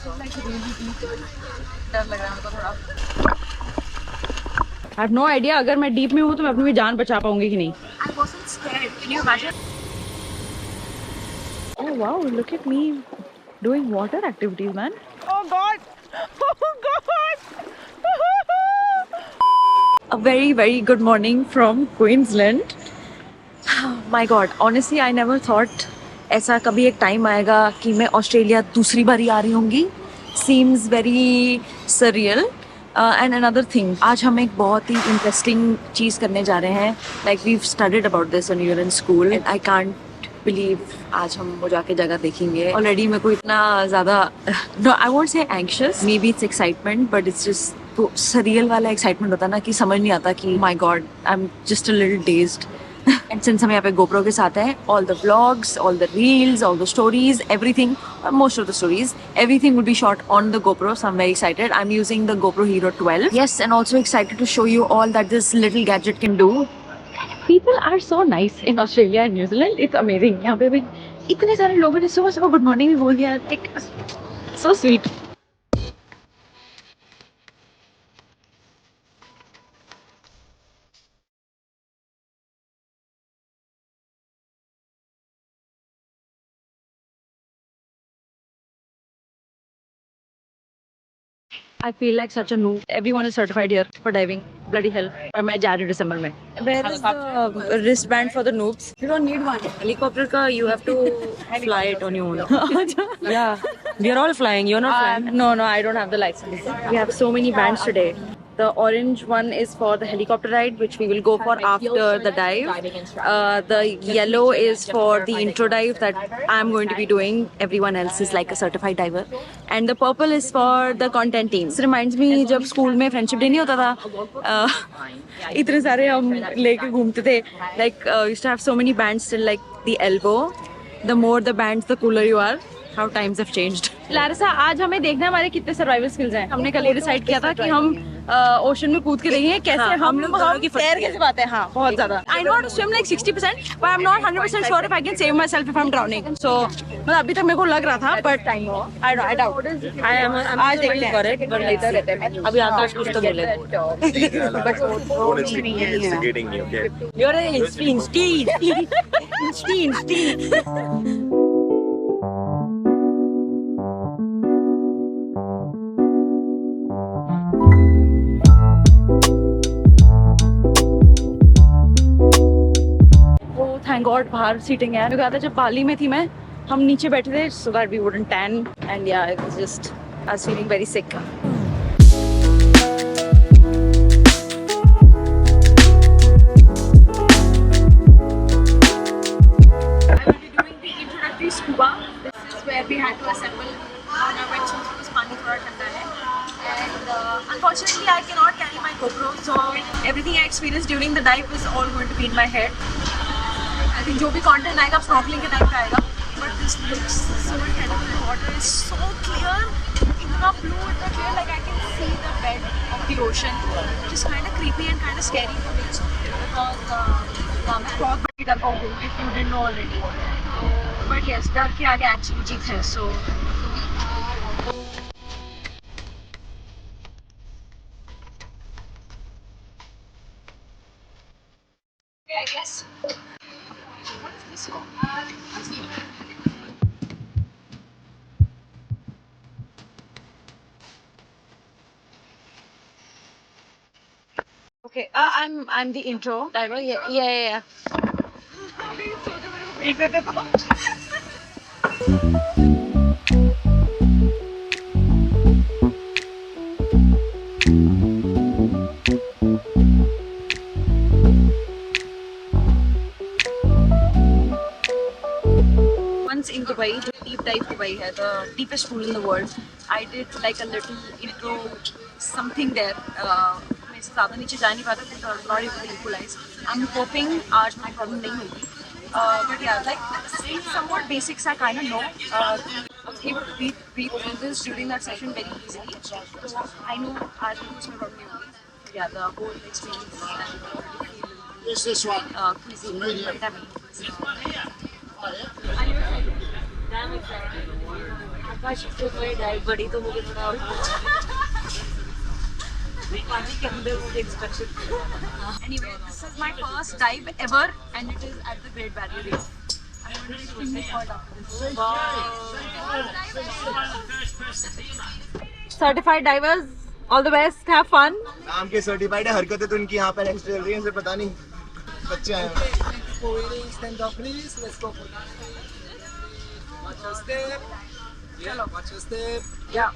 डर लग रहा है हमको थोड़ा। I have no idea अगर मैं डीप में हूँ तो मैं अपनी जान बचा पाऊंगी कि नहीं। I wasn't scared. Can you imagine? Oh wow, look at me doing water activities, man. Oh God! Oh God! A very very good morning from Queensland. My God, honestly, I never thought ऐसा कभी एक time आएगा कि मैं Australia दूसरी बारी आ रही होंगी. Seems very surreal. And another thing, आज हम एक बहुत ही इंटरेस्टिंग चीज़ करने जा रहे हैं. Like we've studied about this when we were in school, and I can't believe आज हम वो जाके जगह देखेंगे. Already मेरे को इतना ज़्यादा no, I won't say anxious. Maybe it's excitement, but it's just तो surreal वाला excitement होता ना कि समझ नहीं आता कि my God, I'm just a little dazed. And since हम यहाँ पे GoPro के साथ हैं, all the vlogs, all the reels, all the stories, everything, most of the stories, everything will be shot on the GoPro. So I'm very excited. I'm using the GoPro Hero 12. Yes, and also excited to show you all that this little gadget can do. People are so nice in Australia and New Zealand. It's amazing. यहाँ पे भी इतने सारे लोगों ने सुबह सुबह good morning भी बोल दिया. Like, so sweet. I feel like such a noob. Everyone is certified here for diving. Bloody hell. और मैं जा रही हूँ दिसंबर में. Where is the wristband for the noobs? You don't need one. Helicopter का you have to fly it on your own. Yeah, we are all flying. You're not flying. No, I don't have the license. We have so many bands today. The orange one is for the helicopter ride, which we will go for after the dive. The yellow is for the intro dive that I'm going to be doing. Everyone else is like a certified diver. And the purple is for the content team. This reminds me जब school में friendship day नहीं होता था, इतने सारे हम लेके घूमते थे. Like used to have so many bands till like the elbow. The more the bands, the cooler you are. How times have changed. Larissa, आज हमें देखना है हमारे कितने सर्वाइवल स्किल्स हैं. हमने कल ये डिसाइड किया था कि हम ओशन में कूद के देखेंगे कैसे हम तैर कैसे पाते हैं. हाँ, बहुत ज्यादा. I know how to swim like 60%, but I'm not 100% sure if I can save myself if I'm drowning. So मतलब अभी तक मेरे को लग रहा था, but I doubt. आज देखते हैं. Correct, but later. अभी आकाश कुछ तो बोले. Instigating me, okay? You're an instinct. Thank God बाहर सीटिंग है. कहा था जब बाली में थी मैं, हम नीचे बैठे थे so that we wouldn't tan, and yeah, it was just I was feeling very sick. I will be doing the introductory scuba. This is where we had to assemble on our wetsuits because पानी थोड़ा ठंडा है. And unfortunately I cannot carry my GoPro, so everything I experienced during the dive is all going to be in my head. I think जो भी content आएगा snorkeling के time पे आएगा. But this looks so incredible. The water is so clear. इतना blue, इतना clear, like I can see the bed of the ocean. Which is kind of creepy and kind of scary for me because मैं बहुत बड़ी डरपोक हूँ if you didn't know already. But yes, डर के आगे actually जीत है. So I guess. What is this called? Okay, I'm the intro diver. Yeah. Once in Dubai, deep dive Dubai है, the deepest pool in the world. I did like a little intro something there. मैं इससे ज़्यादा नीचे जा नहीं पाता because I was not able to equalize. I'm hoping आज my problem नहीं होगी. But yeah, like somewhat basics I kind of know. I was able to breathe through this during that session very easily. So I know आज भी उसमें problem नहीं होगी. Yeah, the whole experience and It's this one. cuisine, whatever. आकाश से कोई dive बड़ी तो मुझे थोड़ा पानी के अंदर मुझे expected Anyway, this is my first dive ever, and it is at the Great Barrier Reef. I'm going to be extremely hot after this. Certified divers, all the best. Have fun. नाम के certified है, हरकतें तो इनकी यहाँ पे next चल रही हैं, इसे पता नहीं बच्चे आए हैं। Stand up, please. Let's go. Watch your step. Yeah, watch your step. Yeah.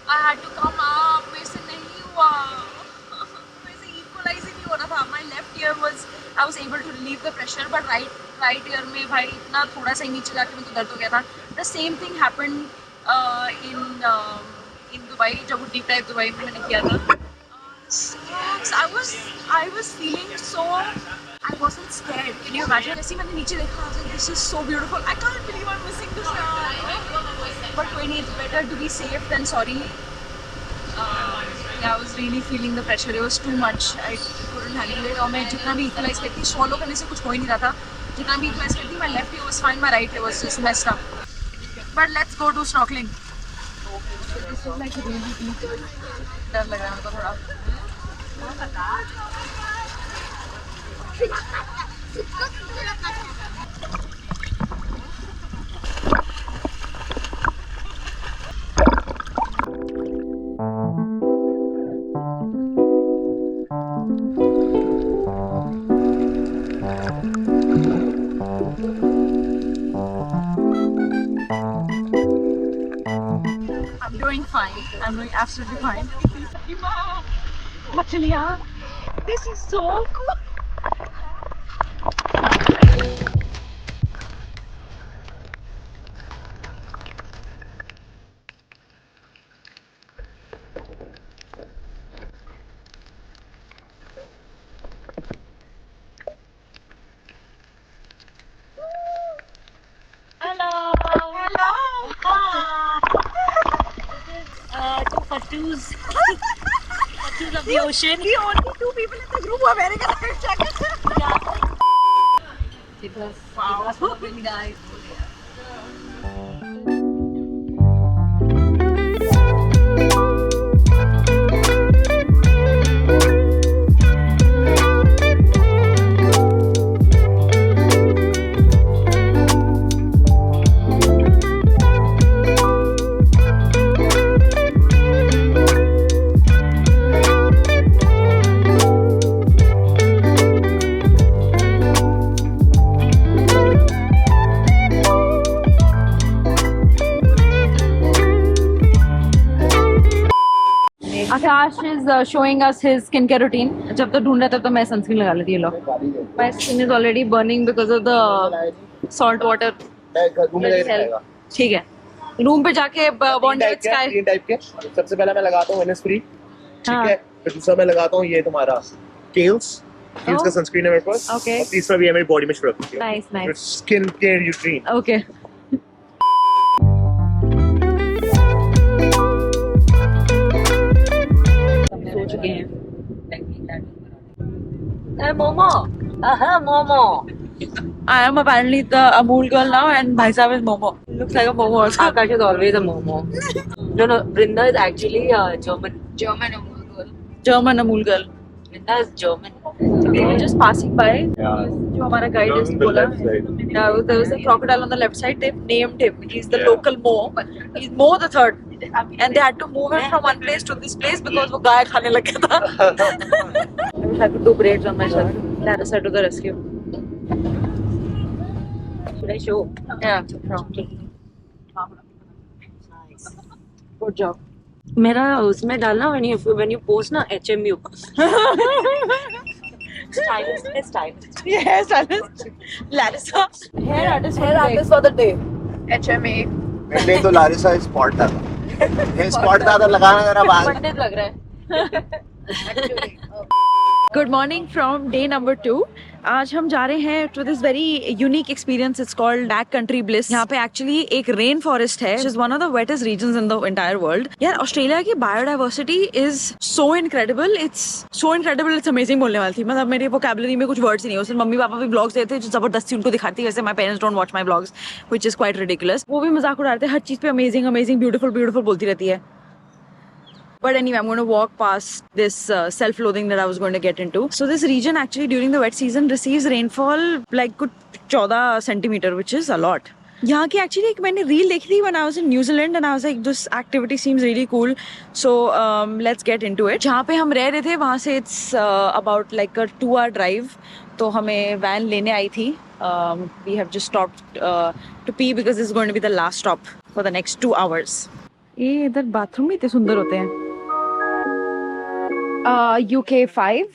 I had to come up. मेरे से नहीं हुआ. मेरे से equalize ही नहीं हो रहा था. My left ear was, I was able to relieve the pressure, but right ear में भाई इतना थोड़ा सा ही नीचे जाके मेरे को दर्द हो गया था. The same thing happened in Dubai, जब वो deep dive दुबई में मैंने किया था. I was feeling so. I wasn't scared. Can you imagine? जैसे मैंने नीचे देखा, I was like, this is so beautiful. I can't believe I'm missing this now. But when it's better to be safe than sorry. Yeah, I was really feeling the pressure. It was too much. I couldn't handle it. और मैं जितना भी equalize करती, swallow करने से कुछ हो ही नहीं रहा था. जितना भी equalize करती, my left ear was fine, my right ear was just messed up. But let's go do snorkeling. This is like really deep. डर लग रहा है मेरे को थोड़ा. I'm doing fine. I'm doing absolutely fine. मछलियाँ. This is so cool. two fattus of the ocean. The only two people in the group who are wearing a life jacket. It was really nice. Akash is showing us his skincare routine. जब तो ढूंढ रहा था तो मैं sunscreen लगा लेती हूँ. My skin is already burning because of the salt water. ठीक है. रूम पे जाके बॉन्ड विद स्काई. तीन टाइप के. सबसे पहला मैं लगाता हूँ Innisfree. ठीक हाँ. है. फिर दूसरा मैं लगाता हूँ ये तुम्हारा Kiehl's. Kiehl's का सनस्क्रीन है मेरे पास. Okay. और तीसरा भी है मेरी बॉडी में छिड़क रखी है. Nice, nice. Skin care routine. Okay. सो चुके हैं. Momo. Momo. I am apparently the Amul girl now, and Bhai Sahib is Momo. Looks like a Momo also. Akash is always a momo. No, Brinda is actually German. German Amul girl. Brinda is German. We were just passing by. Yeah. जो हमारा guide is बोला. Yeah, there was a crocodile on the left side. They've named him. He's the local Mo. He's Mo the third. And they had to move him from one place to this place because वो गाय खाने लग गया था. I wish I could do braids on myself. Larissa to the rescue. Should I show? Yeah. Good job. मेरा उसमें डालना when you post ना HMU. Stylist. Yeah, stylist. Larissa. Hair artist for the day. HMA. मेरे लिए तो Larissa spot था. ये spot था तो लगाना जरा बाल. पंडित लग रहा है. Good morning from day number 2. आज हम जा रहे हैं to this very unique experience. It's called back country bliss. यहाँ पे एक्चुअली एक रेन फॉरेस्ट है, which is one of the wettest regions in the entire world. यार ऑस्ट्रेलिया की biodiversity is so incredible. It's amazing बोलने वाली थी. मतलब मेरे वोकैबुलरी में कुछ वर्ड्स ही नहीं. उस दिन मम्मी पापा भी ब्लॉग्स देते जो जबरदस्ती उनको दिखाती है. वैसे my parents don't watch my blogs which is quite ridiculous. वो भी मजाक उड़ाते हैं हर चीज पे. अमेजिंग अमेजिंग ब्यूटीफुल ब्यूटीफुल बोलती रहती है. But anyway, I'm going to walk past this self-loathing that I was going to get into. So this region actually during the wet season receives rainfall like कुछ 14 centimeter, which is a lot. यहाँ की actually एक मैंने reel देखी थी when I was in New Zealand and I was like this activity seems really cool. So let's get into it. जहाँ पे हम रह रहे थे वहाँ से it's about like a 2-hour drive. तो हमें van लेने आई थी. We have just stopped to pee because this is going to be the last stop for the next 2 hours. ये इधर बाथरूम भी इतने सुंदर होते हैं. UK 5.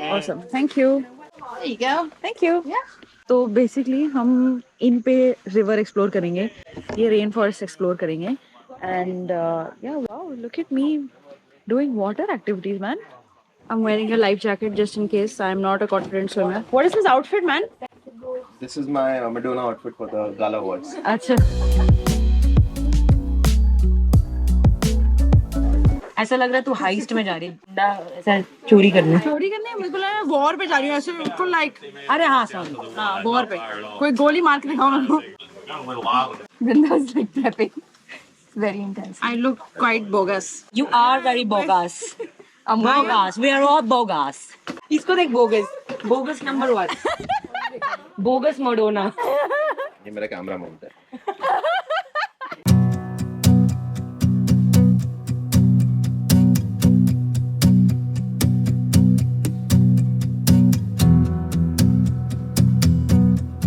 Awesome. Thank you. There you go. Thank you. Yeah. तो बेसिकली हम इन पे रिवर एक्सप्लोर करेंगे, ये रेन फॉरेस्ट एक्सप्लोर करेंगे. एंड या wow, look at me doing water activities man. I am wearing a life jacket just in case I am not a confident swimmer. What is this outfit man? This is my Madonna outfit for the gala awards. अच्छा, ऐसा लग रहा है तू heist में जा रही है, ऐसा चोरी करने. चोरी करने बिल्कुल वॉर पे जा रही हूँ ऐसे बिल्कुल लाइक. अरे हाँ सॉरी, हाँ वॉर पे. कोई गोली मार के दिखाओ मेरे को. Brinda's like prepping. It's very intense. I look quite bogus. You are very bogus. Bogus. We are all bogus. इसको देख bogus. Bogus number 1. Bogus Madonna. ये मेरा कैमरा माउंट है.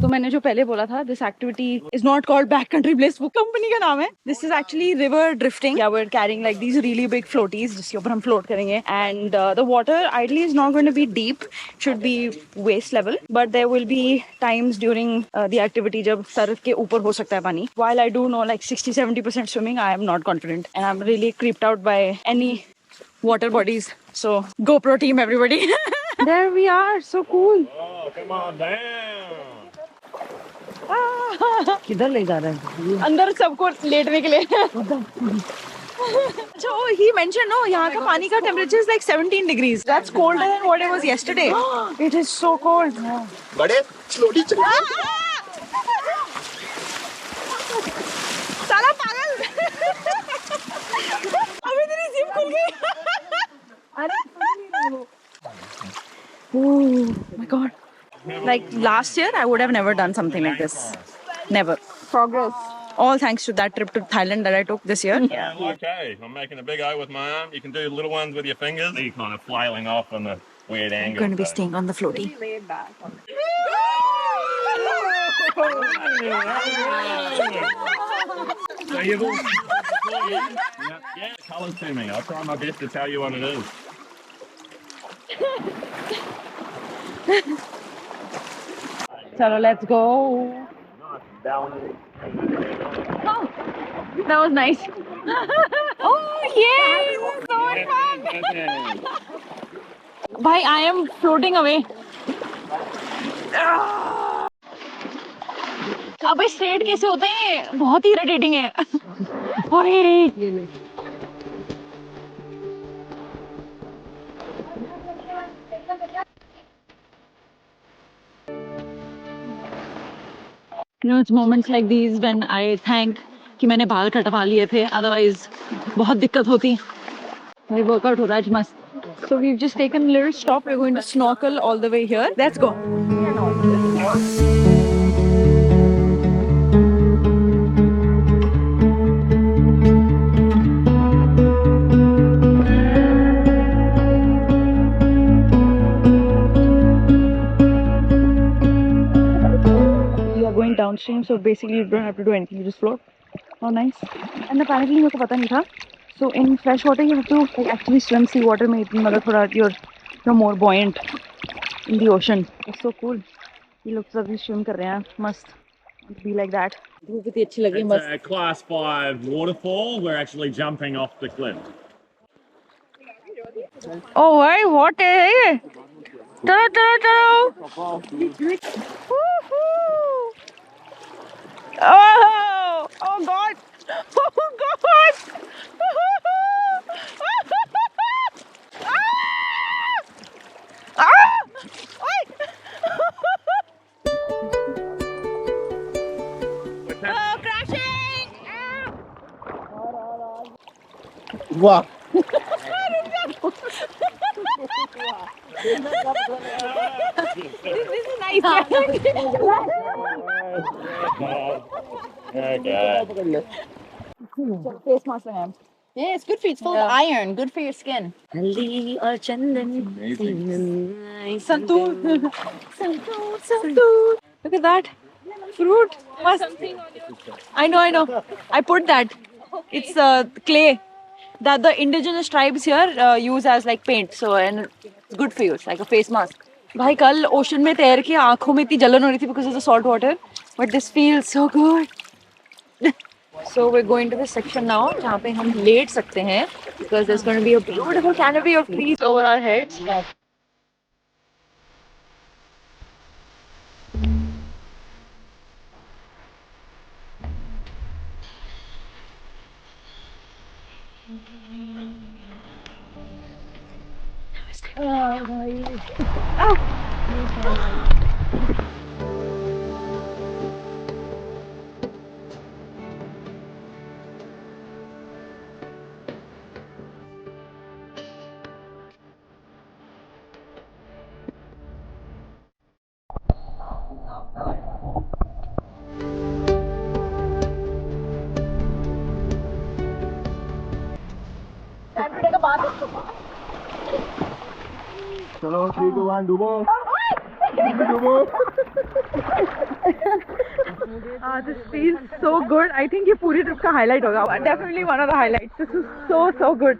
तो मैंने जो पहले बोला था, this activity is not called back country Bliss, वो कंपनी का नाम है. This is actually river drifting. या we are carrying like these really big floaties जिसके ऊपर हम फ्लोट करेंगे. And the water ideally is not going to be deep, should be waist level. But there will be times during the activity जब सर के ऊपर हो सकता है पानी. While I do know like 60-70% swimming, I am not confident and I am really creeped out by any water bodies. So GoPro team everybody. There we are, so cool. Oh, come on down. किधर ले जा रहा है? अंदर सबको लेटने के लिए. So he mentioned no, यहाँ का पानी का temperature is like 17 degrees. That's colder than what it was yesterday. It is so cold. बड़े slowly चल. साला पागल. अभी तेरी जिप खुल गई. Oh my god. Like last year I would have never done something like this. Never. Progress. All thanks to that trip to Thailand that I took this year. Okay, I'm making a big O with my arm. You can do little ones with your fingers. You're kind of flailing off on the weird I'm angle. going to be staying on the floaty. So you've all yeah, colours to me. I'll try my best to tell you what it is. Chalo, let's go. Oh, that was nice. Oh, yay! So fun. Bhai, I am floating away. अबे straight कैसे होते हैं? बहुत ही irritating है. ओए. You know, it's moments like these when I thank कि मैंने बाल कटवा लिए थे, otherwise बहुत दिक्कत होती. भाई वर्कआउट हो रहा है मस्त. So we've just taken a little stop. We're going to snorkel all the way here. Let's go. Going downstream, so basically you don't have to do anything, you just float. Oh nice. And apparently मेरे को पता नहीं था, so in fresh water you have to like, actually swim. sea water में इतनी मतलब थोड़ा you're more buoyant in the ocean. It's so cool. ये लोग सभी swim कर रहे हैं, must be like that. धूप इतनी अच्छी लगी. It's मस्त. a class 5 waterfall. We're actually jumping off the cliff. Oh भाई what है ये? चलो चलो चलो। Oh, oh God! Oh God! वाह Face mask लगाया। Yeah, it's good for you. It's full of iron. Good for your skin. हल्दी और चंदन santoor santoor look at that fruit must I know I put that it's clay that the indigenous tribes here use as like paint so and it's good for you it's like a face mask भाई कल ocean में तैर के आंखों में इतनी जलन हो रही थी because of the salt water but this feels so good so we're going to this section now जहाँ पे हम लेट सकते हैं because there's going to be a beautiful canopy of trees over our heads चलो 3 2 1 डूबो डूबो this feels so good. I think ये पूरी trip का highlight होगा. Definitely one of the highlights. This is so good.